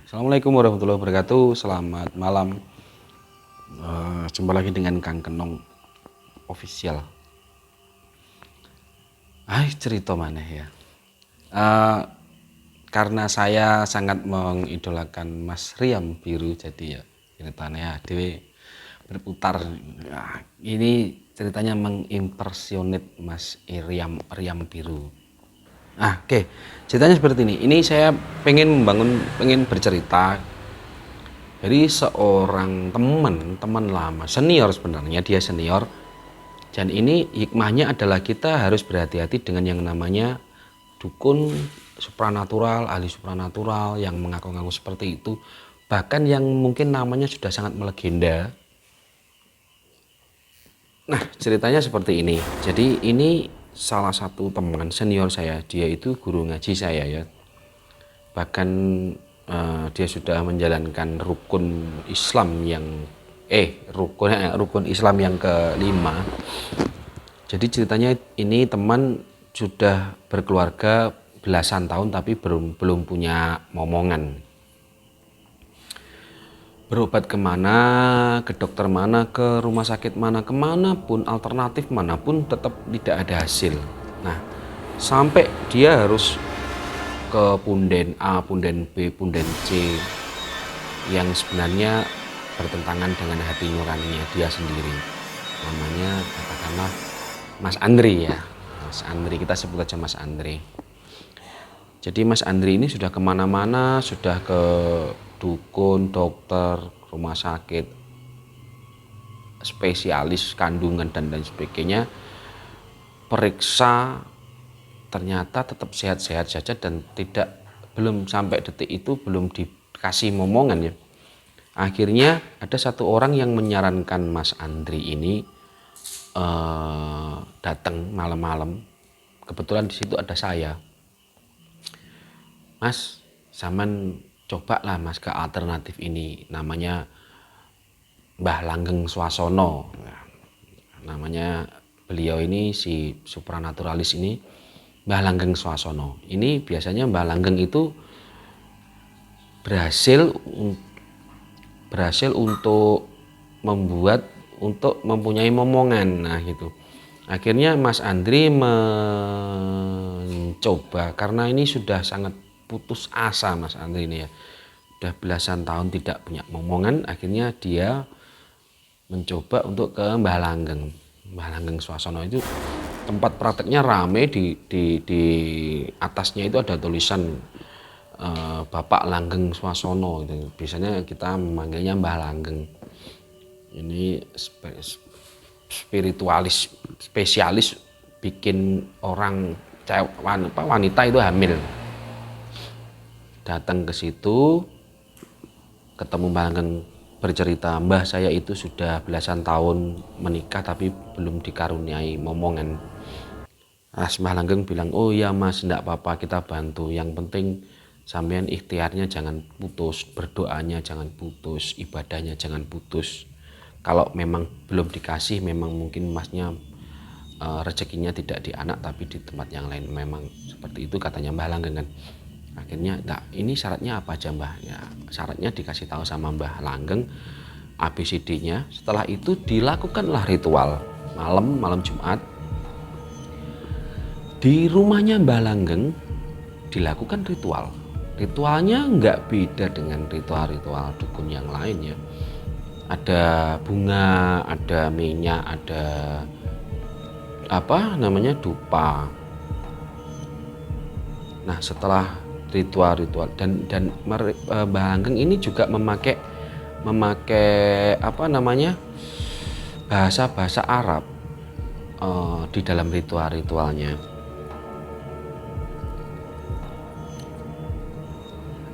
Assalamualaikum warahmatullahi wabarakatuh. Selamat malam. Jumpa lagi dengan Kang Kenong official. Cerita mana ya? Karena saya sangat mengidolakan Mas Riam Biru, jadi ya ceritanya dewe berputar. Ini ceritanya mengimpersonate Mas Riam Biru. Oke. Ceritanya seperti ini. Ini saya pengen bercerita dari seorang teman lama, senior sebenarnya, dia senior. Dan ini hikmahnya adalah kita harus berhati-hati dengan yang namanya dukun supranatural, ahli supranatural yang mengaku-ngaku seperti itu. Bahkan yang mungkin namanya sudah sangat melegenda. Nah, ceritanya seperti ini. Jadi ini salah satu teman senior saya, dia itu guru ngaji saya ya. Bahkan dia sudah menjalankan rukun Islam yang rukun Islam yang kelima. Jadi ceritanya ini teman sudah berkeluarga belasan tahun tapi belum punya momongan. Berobat kemana, ke dokter mana, ke rumah sakit mana, kemana pun, alternatif manapun tetap tidak ada hasil. Nah, sampai dia harus ke punden A, punden B, punden C yang sebenarnya bertentangan dengan hati nuraninya dia sendiri. Namanya katakanlah Mas Andri ya. Mas Andri, kita sebut aja Mas Andri. Jadi Mas Andri ini sudah kemana-mana, sudah ke dukun, dokter, rumah sakit, spesialis kandungan dan lain sebagainya. Periksa, ternyata tetap sehat-sehat saja dan belum sampai detik itu belum dikasih momongan ya. Akhirnya ada satu orang yang menyarankan Mas Andri ini datang malam-malam. Kebetulan di situ ada saya. Mas, zaman cobalah Mas ke alternatif ini, namanya Mbah Langgeng Swasono. Namanya beliau ini si supranaturalis ini Mbah Langgeng Swasono. Ini biasanya Mbah Langgeng itu berhasil untuk mempunyai momongan. Nah gitu. Akhirnya Mas Andri mencoba, karena ini sudah sangat putus asa Mas Andri ini ya. Udah belasan tahun tidak punya momongan, akhirnya dia mencoba untuk ke Mbah Langgeng. Mbah Langgeng Swasono itu tempat prakteknya rame, di atasnya itu ada tulisan Bapak Langgeng Swasono. Biasanya kita memanggilnya Mbah Langgeng. Ini spiritualis, spesialis bikin orang wanita itu hamil. Datang ke situ, ketemu Mbah Langgeng, bercerita, Mbah saya itu sudah belasan tahun menikah tapi belum dikaruniai momongan. Mbah Langgeng bilang, oh ya Mas, enggak apa-apa, kita bantu. Yang penting sampean ikhtiarnya jangan putus, berdoanya jangan putus, ibadahnya jangan putus. Kalau memang belum dikasih, memang mungkin Masnya rezekinya tidak di anak tapi di tempat yang lain. Memang seperti itu katanya Mbah Langgeng kan. Akhirnya, ini syaratnya apa aja Mbah? Ya, syaratnya dikasih tahu sama Mbah Langgeng ABCD-nya. Setelah itu dilakukanlah ritual malam Jumat. Di rumahnya Mbah Langgeng dilakukan ritual. Ritualnya nggak beda dengan ritual-ritual dukun yang lain ya. Ada bunga, ada minyak, ada dupa. Nah, setelah ritual dan Mbah Langgeng ini juga memakai bahasa Arab di dalam ritualnya.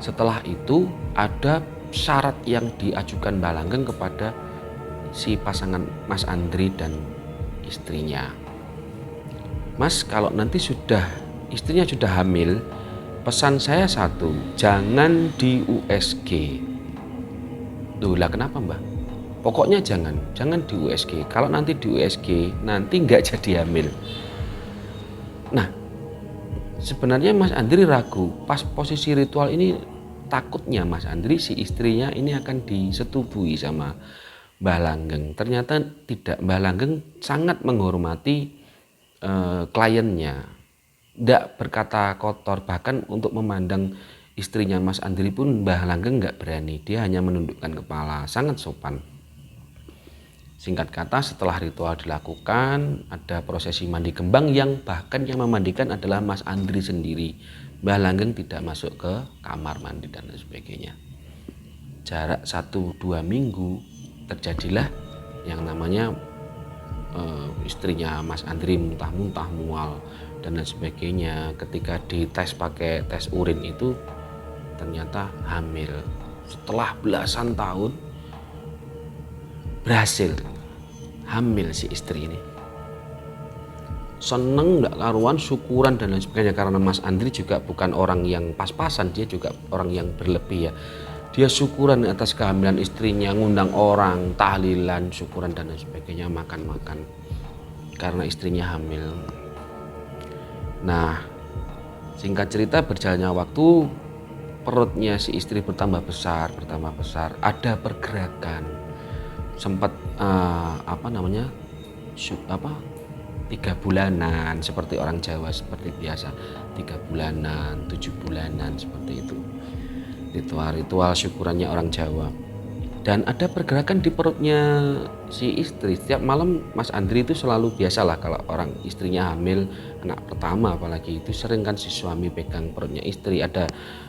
Setelah itu ada syarat yang diajukan Mbah Langgeng kepada si pasangan Mas Andri dan istrinya. Mas, kalau nanti istrinya sudah hamil, pesan saya satu, jangan di USG. Loh lah kenapa Mbah? Pokoknya jangan di USG. Kalau nanti di USG, nanti nggak jadi hamil. Nah, sebenarnya Mas Andri ragu, pas posisi ritual ini takutnya Mas Andri si istrinya ini akan disetubui sama Mbah Langgeng. Ternyata tidak, Mbah Langgeng sangat menghormati kliennya, tidak berkata kotor, bahkan untuk memandang istrinya Mas Andri pun Mbah Langgeng nggak berani, dia hanya menundukkan kepala, sangat sopan. Singkat kata, setelah ritual dilakukan, ada prosesi mandi kembang yang bahkan yang memandikan adalah Mas Andri sendiri. Mbah Langgeng tidak masuk ke kamar mandi dan lain sebagainya. Jarak 1-2 minggu terjadilah yang namanya istrinya Mas Andri muntah-muntah, mual dan lain sebagainya. Ketika dites pakai tes urin itu ternyata hamil. Setelah belasan tahun berhasil hamil si istri ini. Seneng gak karuan, syukuran dan lain sebagainya, karena Mas Andri juga bukan orang yang pas-pasan, dia juga orang yang berlebih ya. Dia syukuran atas kehamilan istrinya, ngundang orang, tahlilan, syukuran dan lain sebagainya, makan-makan karena istrinya hamil. Nah, singkat cerita berjalannya waktu, perutnya si istri bertambah besar, ada pergerakan. Sempat 3 bulanan seperti orang Jawa, seperti biasa 3 bulanan, 7 bulanan, seperti itu ritual syukurannya orang Jawa. Dan ada pergerakan di perutnya si istri. Setiap malam Mas Andri itu selalu, biasalah kalau orang istrinya hamil anak pertama apalagi, itu sering kan si suami pegang perutnya istri, ada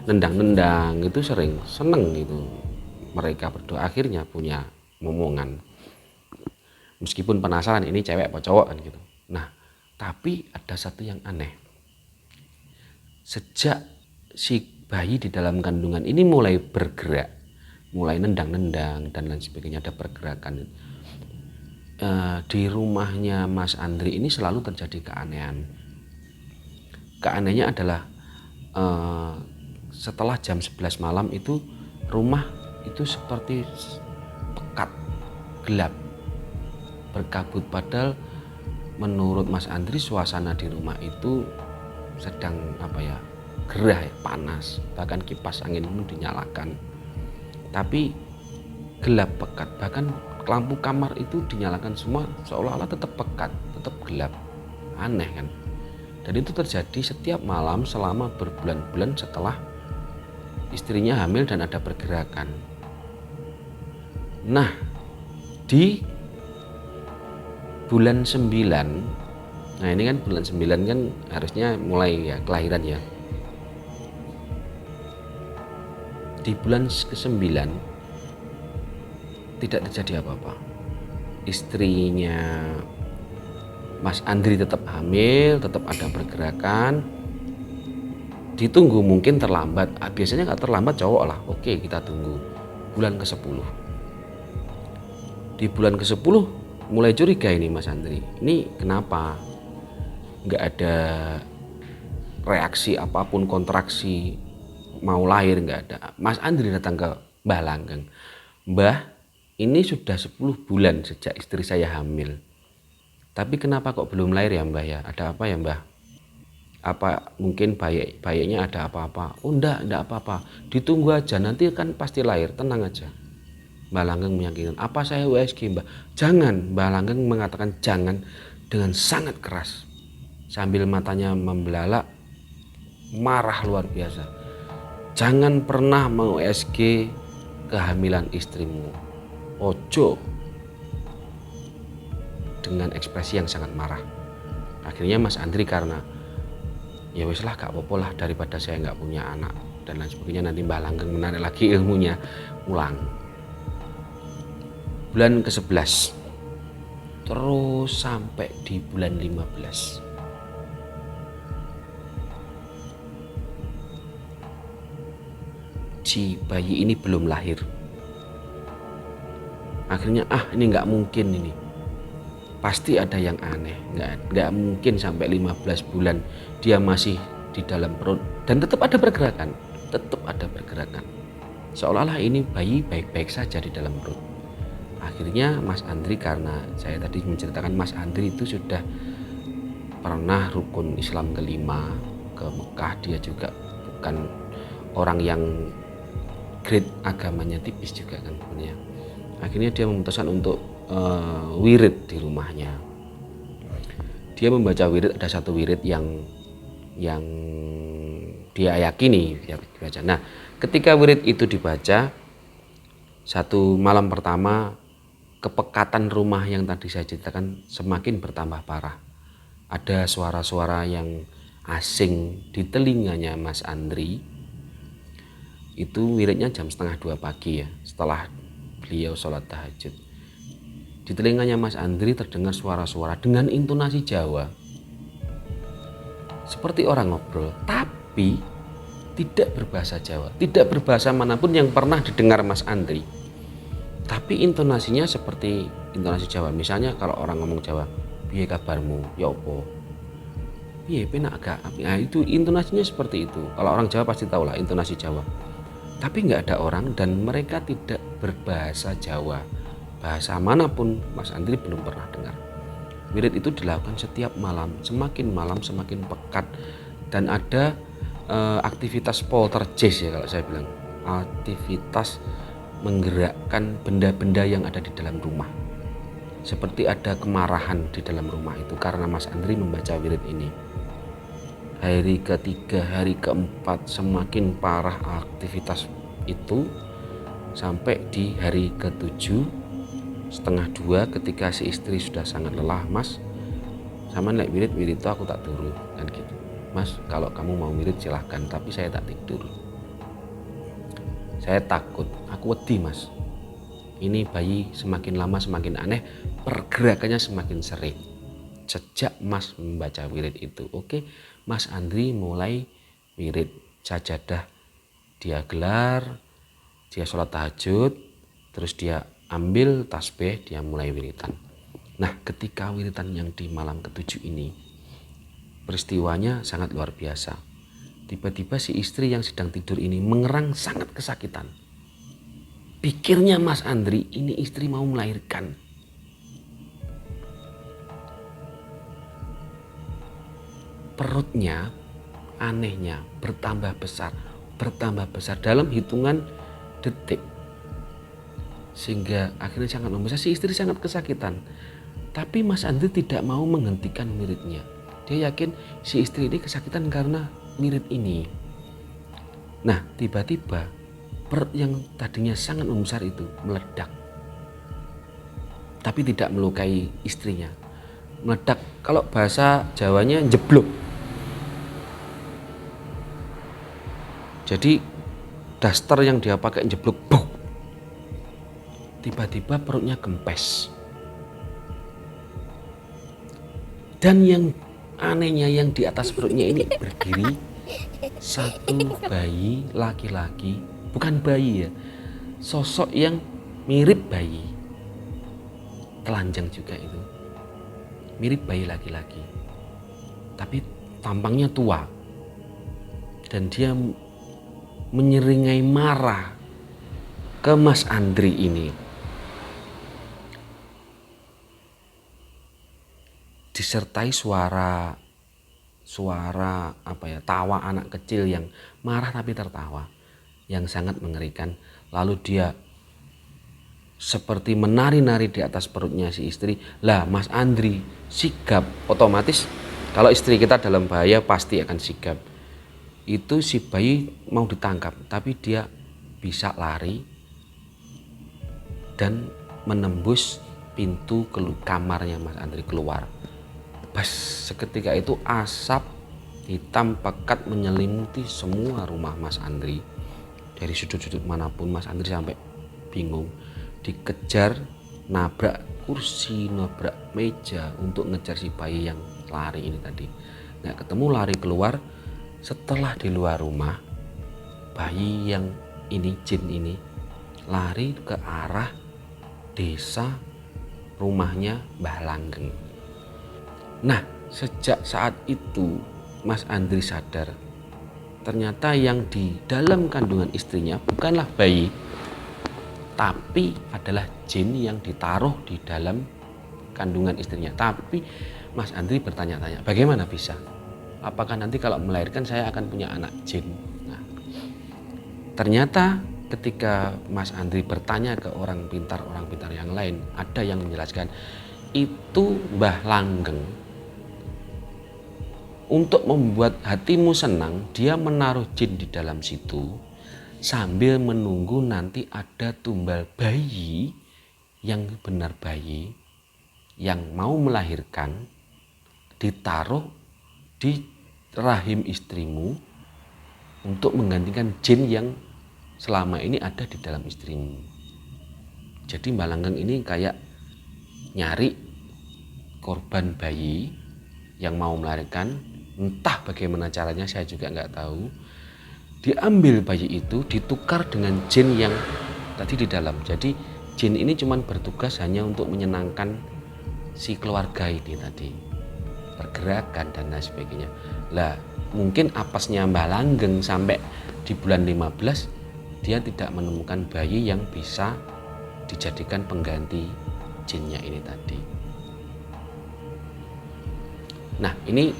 nendang-nendang, itu sering, seneng gitu mereka berdua akhirnya punya momongan. Meskipun penasaran ini cewek apa cowok kan gitu. Nah, tapi ada satu yang aneh. Sejak si bayi di dalam kandungan ini mulai bergerak, mulai nendang-nendang dan lain sebagainya, ada pergerakan. Di rumahnya Mas Andri ini selalu terjadi keanehan. Keanehannya adalah setelah jam 11 malam itu rumah itu seperti pekat, gelap, berkabut, padahal menurut Mas Andri suasana di rumah itu sedang gerah ya, panas, bahkan kipas angin pun dinyalakan, tapi gelap pekat, bahkan lampu kamar itu dinyalakan semua, seolah-olah tetap pekat, tetap gelap. Aneh kan? Dan itu terjadi setiap malam selama berbulan-bulan setelah istrinya hamil dan ada pergerakan. Nah, di bulan 9, nah ini kan bulan 9 kan harusnya mulai ya kelahiran ya. Di bulan ke-9 tidak terjadi apa-apa. Istrinya Mas Andri tetap hamil, tetap ada pergerakan. Ditunggu mungkin terlambat. Biasanya nggak terlambat cowok lah. Oke, kita tunggu bulan ke-10. Di bulan ke-10 mulai curiga ini Mas Andri. Ini kenapa nggak ada reaksi apapun, kontraksi mau lahir nggak ada. Mas Andri datang ke Mbah Langgeng. Mbah, ini sudah 10 bulan sejak istri saya hamil. Tapi kenapa kok belum lahir ya Mbah ya? Ada apa ya Mbah? Apa mungkin bayinya ada apa-apa? Oh enggak apa-apa. Ditunggu aja, nanti kan pasti lahir, tenang aja. Mbah Langgeng meyakinkan. Apa saya USG Mbah? Jangan. Mbah Langgeng mengatakan jangan dengan sangat keras, sambil matanya membelalak, marah luar biasa. Jangan pernah meng-USG kehamilan istrimu. Ojo. Dengan ekspresi yang sangat marah. Akhirnya Mas Andri karena ya wis lah gak apa-apa lah, daripada saya nggak punya anak dan lain sebagainya, nanti Mbah Langgeng menarik lagi ilmunya, pulang. Bulan ke-11 terus sampai di bulan 15 si bayi ini belum lahir. Akhirnya ini nggak mungkin, ini pasti ada yang aneh, nggak mungkin sampai 15 bulan dia masih di dalam perut dan tetap ada pergerakan, seolah-olah ini bayi baik-baik saja di dalam perut. Akhirnya Mas Andri, karena saya tadi menceritakan Mas Andri itu sudah pernah rukun Islam ke-5 ke Mekah, dia juga bukan orang yang grade agamanya tipis juga kan sebenarnya. Akhirnya dia memutuskan untuk wirid di rumahnya. Dia membaca wirid, ada satu wirid yang dia yakini dia baca. Nah, ketika wirid itu dibaca, satu malam pertama kepekatan rumah yang tadi saya ceritakan semakin bertambah parah. Ada suara-suara yang asing di telinganya Mas Andri. Itu wiridnya jam 1:30 pagi ya, setelah beliau sholat tahajud. Di telinganya Mas Andri terdengar suara-suara dengan intonasi Jawa, seperti orang ngobrol, tapi tidak berbahasa Jawa, tidak berbahasa manapun yang pernah didengar Mas Andri. Tapi intonasinya seperti intonasi Jawa. Misalnya kalau orang ngomong Jawa, piye kabarmu, ya opo, piye penak agak. Nah, itu intonasinya seperti itu. Kalau orang Jawa pasti tahu lah intonasi Jawa. Tapi nggak ada orang dan mereka tidak berbahasa Jawa. Bahasa manapun Mas Andri belum pernah dengar. Wirid itu dilakukan setiap malam semakin pekat, dan ada aktivitas poltergeist ya kalau saya bilang, aktivitas menggerakkan benda-benda yang ada di dalam rumah. Seperti ada kemarahan di dalam rumah itu karena Mas Andri membaca wirid ini. Hari ketiga, hari keempat semakin parah aktivitas itu, sampai di hari ketujuh 1:30 ketika si istri sudah sangat lelah, Mas, sama naik wirid itu aku tak turu kan gitu. Mas, kalau kamu mau wirid silahkan, tapi saya tak tidur. Saya takut, aku wedi Mas. Ini bayi semakin lama semakin aneh, pergerakannya semakin sering. Sejak Mas membaca wirid itu, oke, Mas Andri mulai wirid sajadah. Dia gelar, dia sholat tahajud, terus dia ambil tasbih, dia mulai wiritan. Nah, ketika wiritan yang di malam ketujuh ini, peristiwanya sangat luar biasa. Tiba-tiba si istri yang sedang tidur ini mengerang sangat kesakitan. Pikirnya Mas Andri, ini istri mau melahirkan. Perutnya anehnya bertambah besar dalam hitungan detik. Sehingga akhirnya sangat membesar, si istri sangat kesakitan. Tapi Mas Andri tidak mau menghentikan wiridnya. Dia yakin si istri ini kesakitan karena wirid ini. Nah, tiba-tiba perut yang tadinya sangat membesar itu meledak. Tapi tidak melukai istrinya. Meledak, kalau bahasa Jawanya jeblok. Jadi daster yang dia pakai jeblok, boh. Tiba-tiba perutnya kempes. Dan yang anehnya, yang di atas perutnya ini berdiri satu bayi laki-laki, bukan bayi ya, sosok yang mirip bayi, telanjang juga itu, mirip bayi laki-laki, tapi tampangnya tua, dan dia menyeringai marah ke Mas Andri ini. Disertai suara tawa anak kecil yang marah tapi tertawa, yang sangat mengerikan. Lalu dia seperti menari-nari di atas perutnya si istri. Lah, Mas Andri sigap, otomatis kalau istri kita dalam bahaya pasti akan sigap. Itu si bayi mau ditangkap, tapi dia bisa lari dan menembus pintu kamarnya Mas Andri keluar. Bas, seketika itu asap hitam pekat menyelimuti semua rumah Mas Andri. Dari sudut-sudut manapun Mas Andri sampai bingung. Dikejar, nabrak kursi, nabrak meja untuk ngejar si bayi yang lari ini tadi. Nggak ketemu, lari keluar. Setelah di luar rumah, bayi yang ini, jin ini, lari ke arah desa rumahnya Mbah Langgeng. Nah, sejak saat itu Mas Andri sadar ternyata yang di dalam kandungan istrinya bukanlah bayi, tapi adalah jin yang ditaruh di dalam kandungan istrinya. Tapi Mas Andri bertanya-tanya, bagaimana bisa? Apakah nanti kalau melahirkan saya akan punya anak jin? Nah, ternyata ketika Mas Andri bertanya ke orang pintar yang lain, ada yang menjelaskan itu Mbah Langgeng untuk membuat hatimu senang, dia menaruh jin di dalam situ sambil menunggu nanti ada tumbal bayi yang benar bayi yang mau melahirkan, ditaruh di rahim istrimu untuk menggantikan jin yang selama ini ada di dalam istrimu. Jadi Mbah Langgeng ini kayak nyari korban bayi yang mau melahirkan, entah bagaimana caranya saya juga nggak tahu. Diambil bayi itu, ditukar dengan jin yang tadi di dalam. Jadi jin ini cuma bertugas hanya untuk menyenangkan si keluarga ini tadi, pergerakan dan lain sebagainya. Lah mungkin apesnya Mbah Langgeng sampai di bulan 15 dia tidak menemukan bayi yang bisa dijadikan pengganti jinnya ini tadi. Nah, ini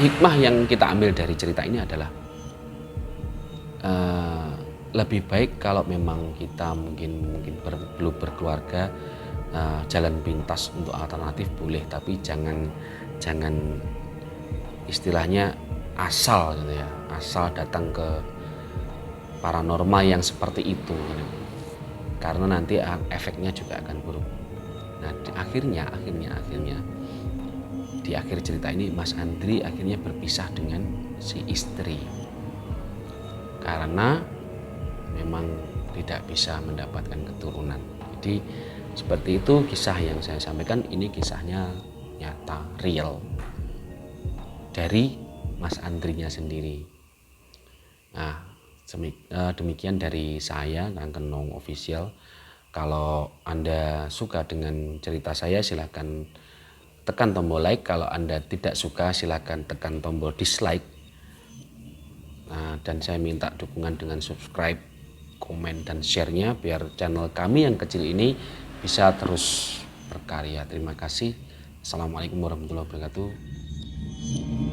hikmah yang kita ambil dari cerita ini adalah lebih baik kalau memang kita mungkin belum berkeluarga, jalan pintas untuk alternatif boleh, tapi jangan istilahnya asal gitu ya, asal datang ke paranormal yang seperti itu gitu. Karena nanti efeknya juga akan buruk. Nah, akhirnya di akhir cerita ini Mas Andri akhirnya berpisah dengan si istri karena memang tidak bisa mendapatkan keturunan. Jadi seperti itu kisah yang saya sampaikan. Ini kisahnya nyata, real dari Mas Andrinya sendiri. Nah, demikian dari saya, Kang Kenong Official. Kalau Anda suka dengan cerita saya, silahkan tekan tombol like. Kalau Anda tidak suka, silahkan tekan tombol dislike. Nah, dan saya minta dukungan dengan subscribe, komen, dan share-nya biar channel kami yang kecil ini bisa terus berkarya. Terima kasih. Assalamualaikum warahmatullahi wabarakatuh.